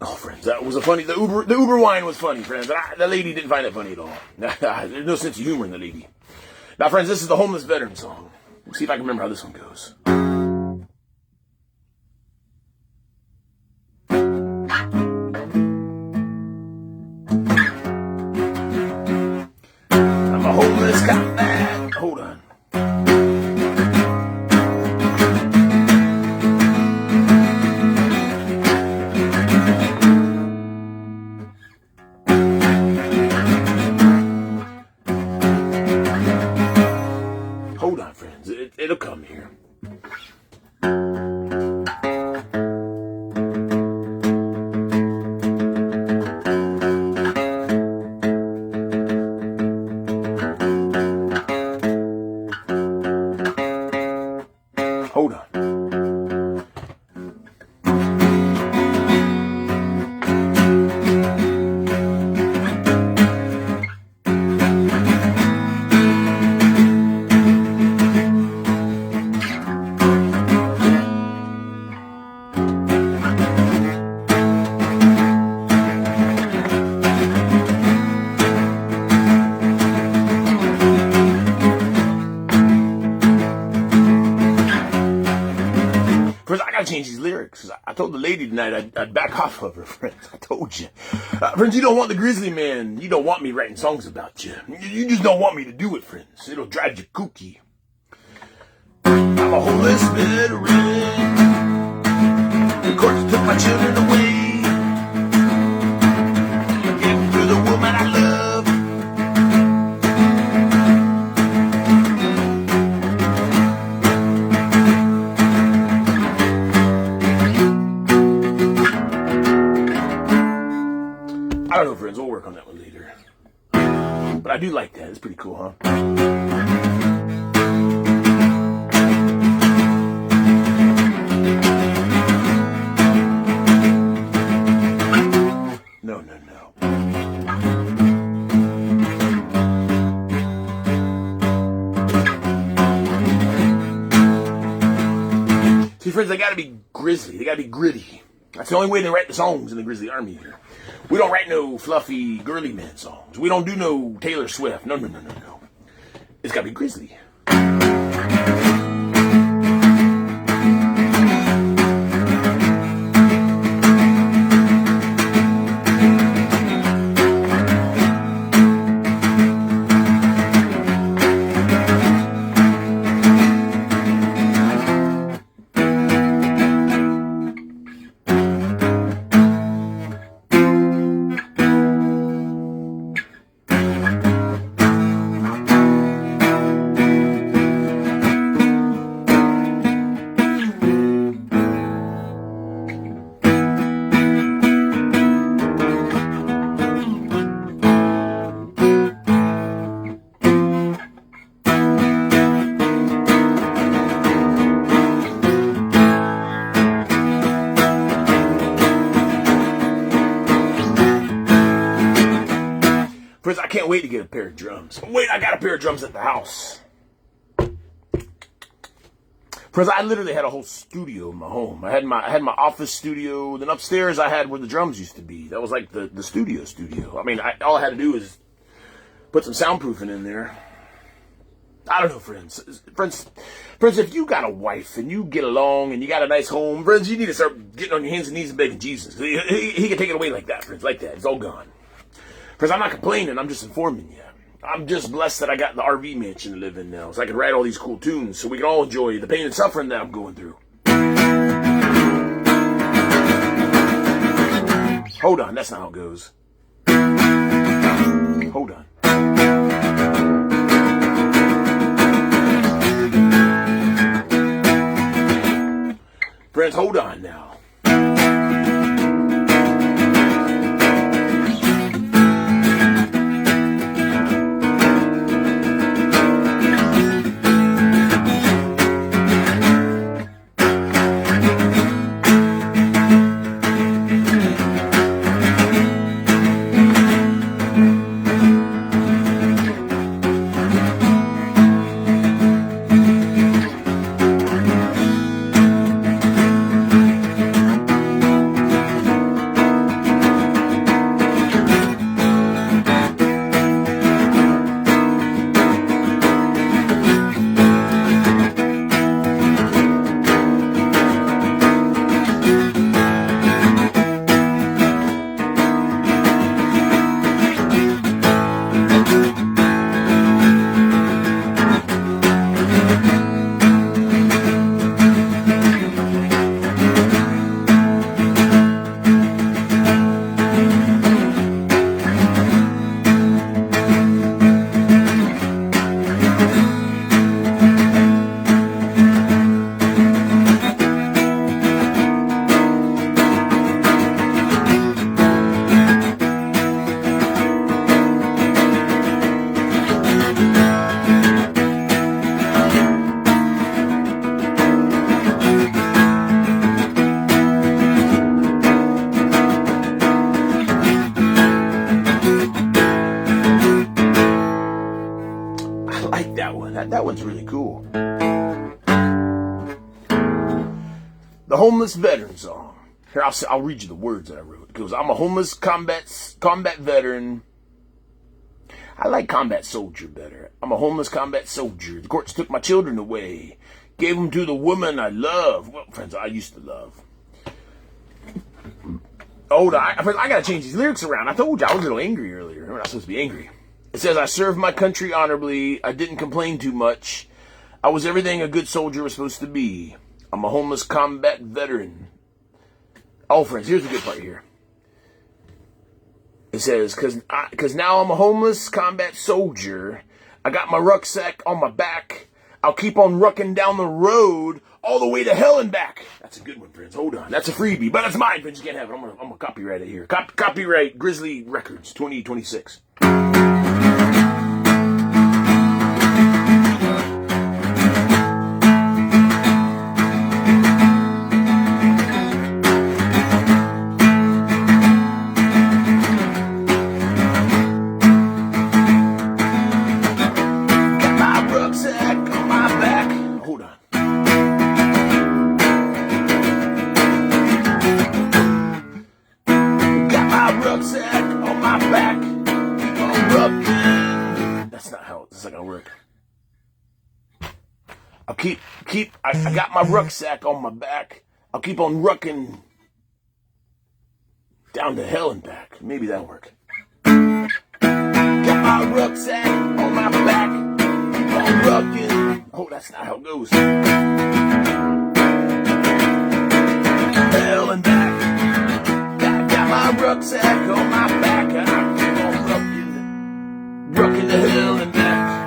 Oh, friends, that was a funny... The Uber wine was funny, friends. The lady didn't find it funny at all. There's no sense of humor in the lady. Now, friends, this is the homeless veteran song. Let's see if I can remember how this one goes. I'm a homeless cop. Hold on. Hold on, friends. It'll come here. Hold on. Friends, I gotta change these lyrics. I told the lady tonight I'd back off of her, friends. I told you. Friends, you don't want the Grizzly man. You don't want me writing songs about you. You just don't want me to do it, friends. It'll drive you kooky. I'm a homeless veteran. The courts took my children away. Gave to the woman I love. I don't know, friends. We'll work on that one later. But I do like that. It's pretty cool, huh? No. See, friends, they gotta be Grizzly. They gotta be gritty. That's the only way they write the songs in the Grizzly Army here. We don't write no fluffy girly man songs. We don't do no Taylor Swift. No. It's gotta be Grizzly. Friends, I can't wait to get a pair of drums. Wait, I got a pair of drums at the house. Friends, I literally had a whole studio in my home. I had my office studio. Then upstairs I had where the drums used to be. That was like the studio. I mean, all I had to do was put some soundproofing in there. I don't know, friends, if you got a wife and you get along and you got a nice home, friends, you need to start getting on your hands and knees and begging Jesus. He can take it away like that, friends, like that. It's all gone. Friends, I'm not complaining. I'm just informing you. I'm just blessed that I got the RV mansion to live in now, so I can write all these cool tunes so we can all enjoy the pain and suffering that I'm going through. Hold on, that's not how it goes. Hold on. Friends, hold on now. That one's really cool. The Homeless Veteran Song. Here, I'll read you the words that I wrote. It goes, I'm a homeless combat veteran. I like combat soldier better. I'm a homeless combat soldier. The courts took my children away. Gave them to the woman I love. Well, friends, I used to love. Hold on. I got to change these lyrics around. I told you I was a little angry earlier. We're not supposed to be angry. It says, I served my country honorably. I didn't complain too much. I was everything a good soldier was supposed to be. I'm a homeless combat veteran. Oh, friends, here's the good part here. It says, cause now I'm a homeless combat soldier. I got my rucksack on my back. I'll keep on rucking down the road all the way to hell and back. That's a good one, friends. Hold on. That's a freebie, but it's mine, friends. You can't have it. I'm gonna copyright it here. Copyright Grizzly Records 2026. I got my rucksack on my back. I'll keep on rucking down to hell and back. Maybe that'll work. Got my rucksack on my back. Keep on rucking. Oh, that's not how it goes. Hell and back. Got my rucksack on my back. And I keep on rucking to hell and back.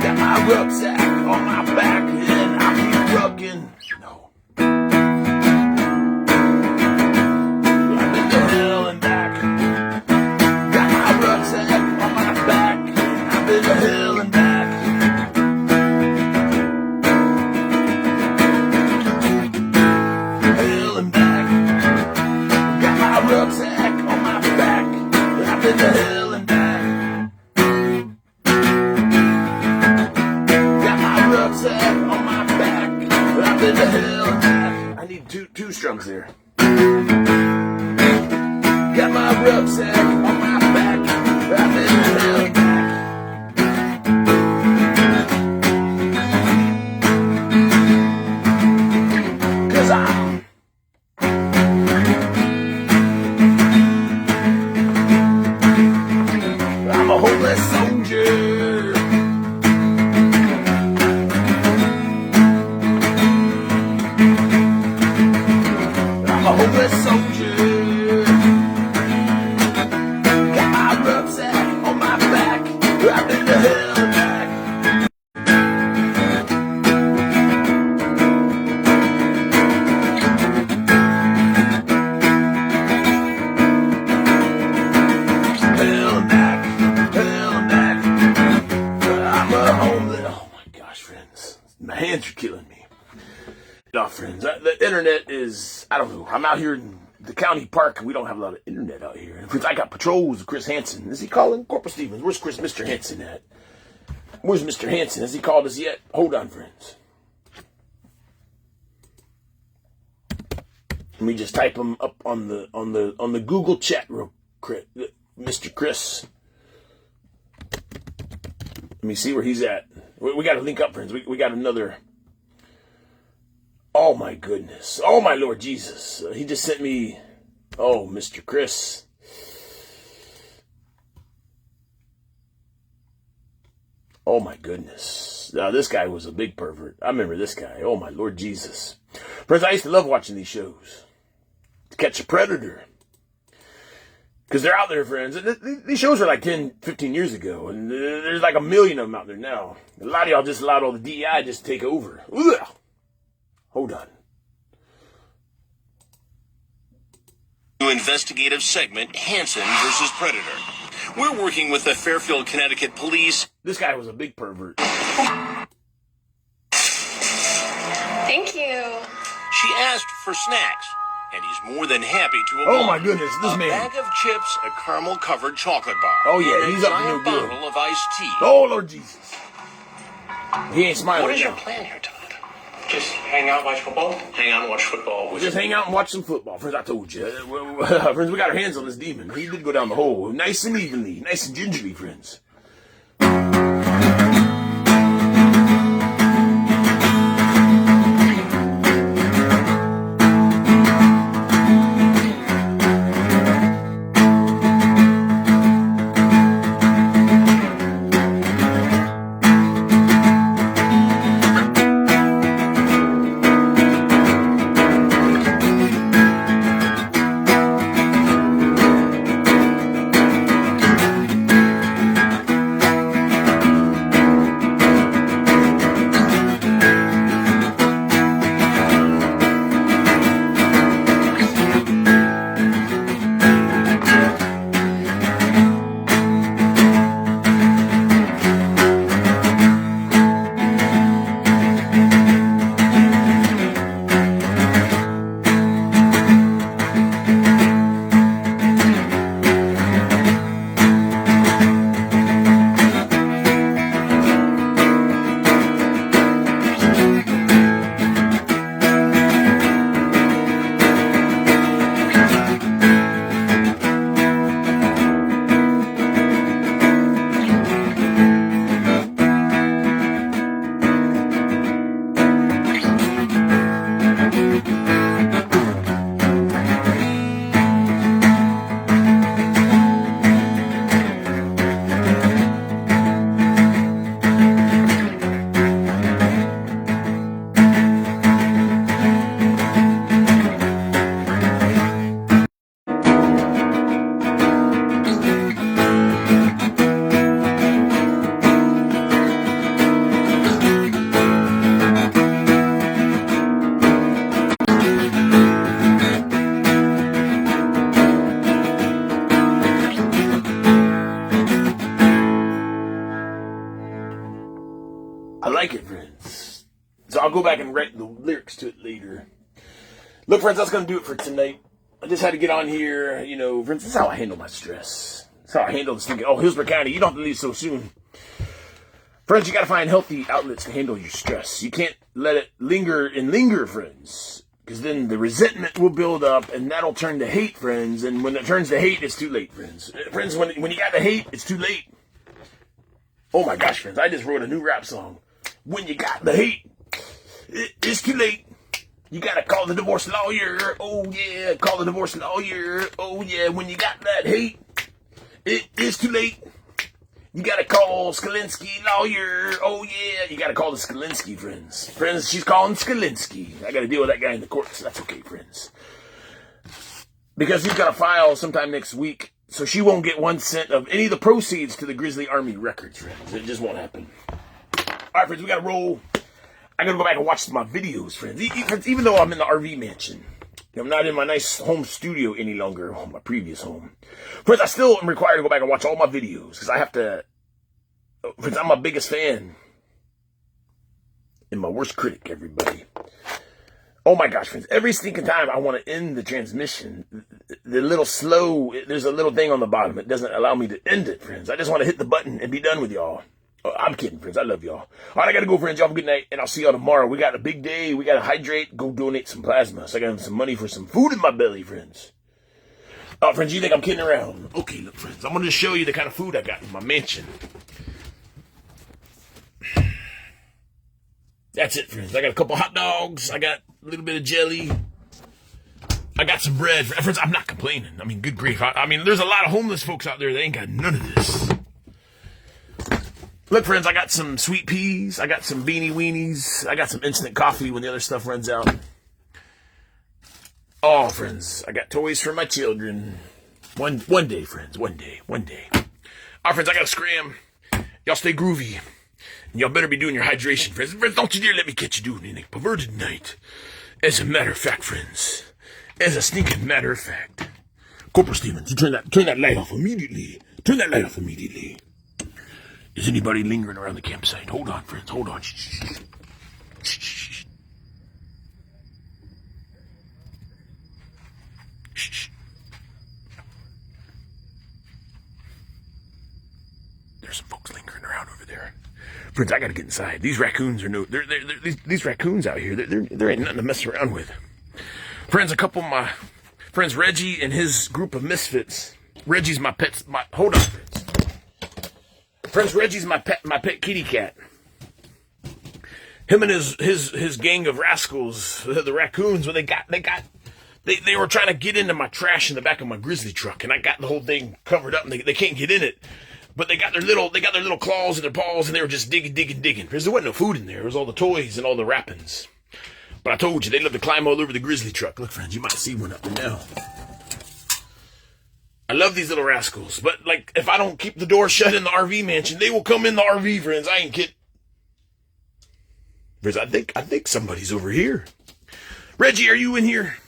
Got my rucksack on my back. Rucking. No. I've been to hell and back. Got my rucksack on my back. I've been to hell and back. Hell and back. Got my rucksack on my back. I've been to hell and back. Got my rucksack on my back. the hell back. I need two strums there. Got my rucksack on my back. I've been the hell back. 'Cause I'm a hopeless soldier. I'm a hopeless soldier. Got my rucksack on my back. I've been the hell back. Hell back. Hell back. I'm a homeless. Oh my gosh, friends. My hands are killing me. No, friends, the internet is, I don't know, I'm out here in the county park and we don't have a lot of internet out here. And friends, I got patrols of Chris Hansen. Is he calling? Corporal Stevens, where's Mr. Hansen at? Where's Mr. Hansen? Has he called us yet? Hold on, friends. Let me just type him up on the Google chat real quick. Mr. Chris. Let me see where he's at. We got to link up, friends. We got another. Oh my goodness. Oh my Lord Jesus. He just sent me. Oh, Mr. Chris. Oh my goodness. Now this guy was a big pervert. I remember this guy. Oh my Lord Jesus. Friends, I used to love watching these shows. To catch a predator. Because they're out there, friends. These shows were like 10, 15 years ago. And there's like a million of them out there now. A lot of y'all just allowed all the DEI just to take over. Ugh. Hold on. New investigative segment, Hansen versus Predator. We're working with the Fairfield, Connecticut police. This guy was a big pervert. Thank you. She asked for snacks, and he's more than happy to oblige. Oh my goodness, this a man. bag of chips, a caramel-covered chocolate bar. Oh yeah, and he's a up to no giant good. bottle of iced tea. Oh Lord Jesus. He ain't smiling. What is now. your plan here, Todd? Just hang out, watch football? Hang out and watch football. We'll just hang out and watch some football. Friends, I told you. Friends, we got our hands on this demon. He did go down the hole. Nice and evenly. Nice and gingerly, friends. I like it, friends. So I'll go back and write the lyrics to it later. Look, friends, that's going to do it for tonight. I just had to get on here, you know, friends, this is how I handle my stress. That's how I handle this thinking, oh, Hillsborough County, you don't have to leave so soon. Friends, you gotta find healthy outlets to handle your stress. You can't let it linger, friends. Because then the resentment will build up, and that'll turn to hate, friends. And when it turns to hate, it's too late, friends. Friends, when you got the hate, it's too late. Oh my gosh, friends, I just wrote a new rap song. When you got the hate, it's too late. You gotta call the divorce lawyer. Oh yeah, call the divorce lawyer. Oh yeah, when you got that hate, it's too late. You gotta call Skalinsky lawyer. Oh yeah, you gotta call the Skalinsky, friends. Friends, she's calling Skalinsky. I gotta deal with that guy in the courts. That's okay, friends. Because he's gotta file sometime next week, so she won't get 1 cent of any of the proceeds to the Grizzly Army records, friends. It just won't happen. Alright, friends, we gotta roll. I gotta go back and watch my videos, friends. Even though I'm in the RV mansion. I'm not in my nice home studio any longer, my previous home. Friends, I still am required to go back and watch all my videos, because I have to, friends, I'm my biggest fan. And my worst critic, everybody. Oh my gosh, friends, every stinking time I want to end the transmission, the little slow, there's a little thing on the bottom. It doesn't allow me to end it, friends. I just want to hit the button and be done with y'all. I'm kidding, friends. I love y'all. All right, I got to go, friends. Y'all have a good night, and I'll see y'all tomorrow. We got a big day. We got to hydrate. Go donate some plasma. So I got some money for some food in my belly, friends. Oh, friends, you think I'm kidding around? Okay, look, friends. I'm going to show you the kind of food I got in my mansion. That's it, friends. I got a couple hot dogs. I got a little bit of jelly. I got some bread. Friends, I'm not complaining. I mean, good grief. I mean, there's a lot of homeless folks out there that ain't got none of this. Look, friends, I got some sweet peas. I got some beanie weenies. I got some instant coffee when the other stuff runs out. Oh, friends, I got toys for my children. One day, friends, one day. All right, friends, I got to scram. Y'all stay groovy. And y'all better be doing your hydration, friends. Friends, don't you dare let me catch you doing anything perverted tonight. As a matter of fact, friends. As a stinking matter of fact. Corporal Stevens, you turn that light off immediately. Turn that light off immediately. Is anybody lingering around the campsite? Hold on, friends. Hold on. Shh. There's some folks lingering around over there. Friends, I gotta get inside. These raccoons are these raccoons out here, there ain't nothing to mess around with. Friends, a couple of my friends, Reggie and his group of misfits. Reggie's my pet. Hold on, friends. Friends, Reggie's my pet kitty cat. Him and his gang of rascals, the raccoons, when they were trying to get into my trash in the back of my Grizzly truck, and I got the whole thing covered up, and they can't get in it. But they got their little claws and their paws, and they were just digging. Because there wasn't no food in there. It was all the toys and all the wrappings. But I told you, they love to climb all over the Grizzly truck. Look, friends, you might see one up there now. I love these little rascals, but like, if I don't keep the door shut in the RV mansion, they will come in the RV, friends. I ain't kidding. Friends, I think somebody's over here. Reggie, are you in here?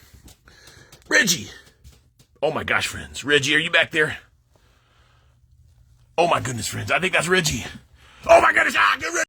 Reggie. Oh my gosh, friends. Reggie, are you back there? Oh my goodness, friends. I think that's Reggie. Oh my goodness. Get Reggie.